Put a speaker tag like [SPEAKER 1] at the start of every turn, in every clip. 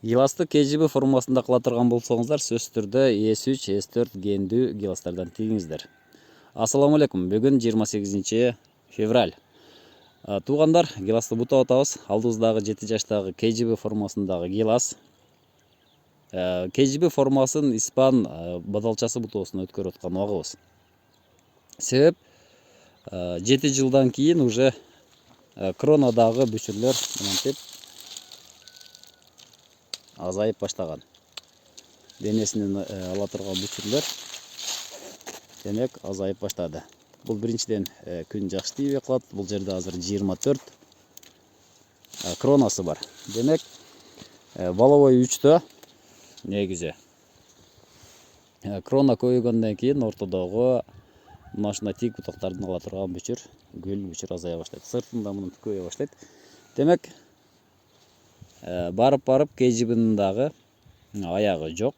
[SPEAKER 1] Гиласты KGB формасында кыла турган болсоңуздар, сөзсүз түрдө S3, S4 гендүү гиластардан тийиңиздер. Ассаламу алейкум. Бүгүн 28 февраль. Туугандар, гиласты бутап атабыз. Алдыбыздагы 7 жаштагы KGB формасындагы гилас. KGB формасын испан бадалчасы бутоосуна өткөрүп аткан убагыбыз. Себеп 7 жылдан кийин уже кронадагы бүчүрлөр мынтип азайып баштаган. Денесинен ала турган бүчүрлөр демек азайып баштады. Бул биринчиден күн жакшы тийбей калат. Бул жерде азыр 24 кронасы бар. Демек баловой үчтө негизи крона көйгөндөн кийин ортодогу мына ушундай тик бутактардын ала турган бүчүр, гүл бүчүр азая баштайт. Сыртында мунун көбөйө баштайт. Демек барып KGB'нин дагы аягы жок.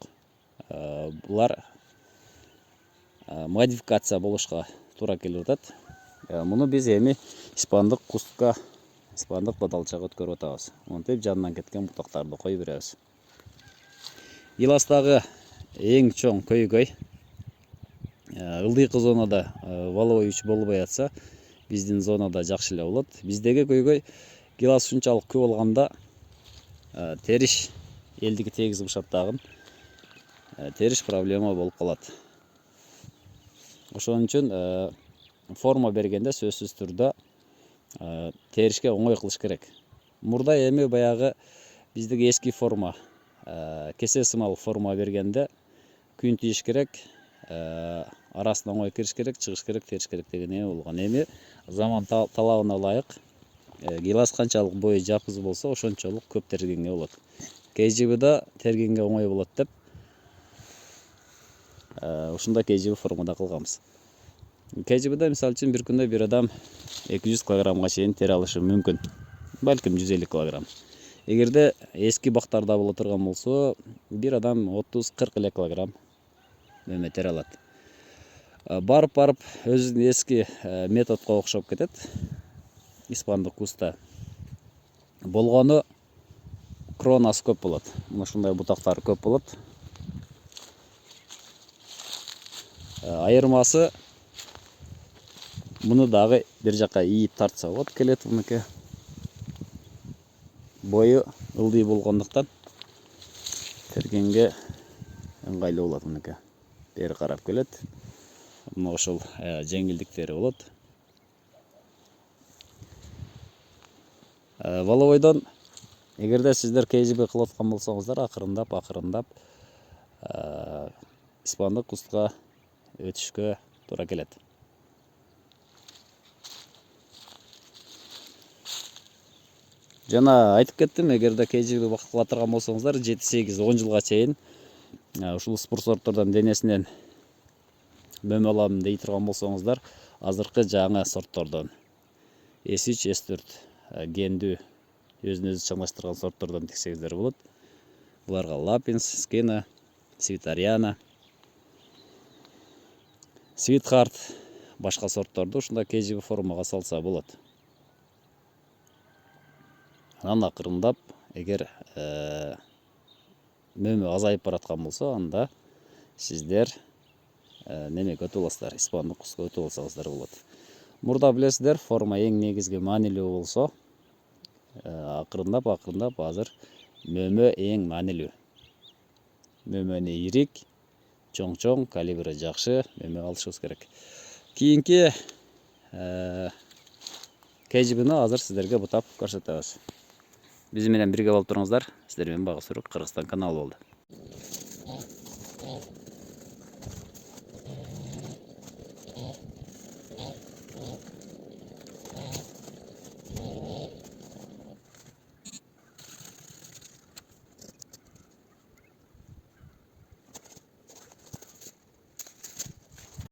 [SPEAKER 1] Булар модификация болушка туура келип атат. Муну биз эми испандык кустка, испандык бадалчага өткөрүп атабыз. Монтип жанынан кеткен бутактарды коюп беребиз. Гиластагы эң чоң көйгөй ылдыйкы зонада валовой үч болбой атса, биздин зонада жакшы эле болот. Биздеги көйгөй гилас ушунчалык көп болгондо териш элдиги тегиз бышат дагы териш проблема болуп калат. Ошон үчүн форма бергенде сөзсүз түрдө теришке оңой кылыш керек. Мурда эми баягы биздеги эски форма, кесе сымал форма бергенде күн тийиш керек, арасына оңой кириш керек, чыгыш керек, териш керек деген эме болгон. Эми заман талабына ылайык гилас канчалык бою жапыз болсо, ошончолук көп тергенге болот. KGB'да тергенге оңой болот деп ушундай KGB формада кылганбыз. KGB'да мисалы үчүн бир күндө бир адам 200 килограммга чейин тере алышы мүмкүн. Балким 150 килограмм. Эгерде эски бактарда боло турган болсо, бир адам 30-40 эле килограмм мөмө тере алат. Барып өзүнүн эски методко окшоп кетет. Испандык куста болгону кронасы көп болот. Мына ушундай бутактар көп болот. Айырмасы муну дагы бир жака ийип тартса болот, келет мыныкы. Бою ылдый болгондуктан тергенге ыңгайлуу болот мыныкы. Бери карап келет. Мына ошол жеңилдиктери болот. Валовойдон эгерде сиздер KGB кылып аткан болсоңуздар, акырындап испандык кустка өтүшкө туура келет. Жана айтып кеттим, эгерде KGB кыла турган болсоңуздар, 7-8-10 жылга чейин ушул спорт сорттордон денесинен мөмө алам дей турган болсоңуздар, азыркы жаңы сорттордон S3, S4 гендүү өзүн-өзү чаңдаштырган сорттордон тиксеңиздер болот. Буларга Лапинс, Скина, Свитариана, Свитхарт башка сортторду ушундай KGB формага салса болот. Анан акырындап, эгер мөмө азайып бараткан болсо, анда сиздер немеге өтүп аласыздар, испандык куска өтүп алсаңыздар болот. Мурда билесиздер, форма эң негизги маанилүү болсо, акырындап азыр мөмө эң маанилүү. Мөмөнү ирик, чоң калибри жакшы мөмө алышыбыз керек. Кийинки KGB'ни азыр сиздерге бутап көрсөтөбүз. Биз менен бирге болуп туруңуздар. Сиздер менен Багы Сурук, Кыргызстан каналы болду.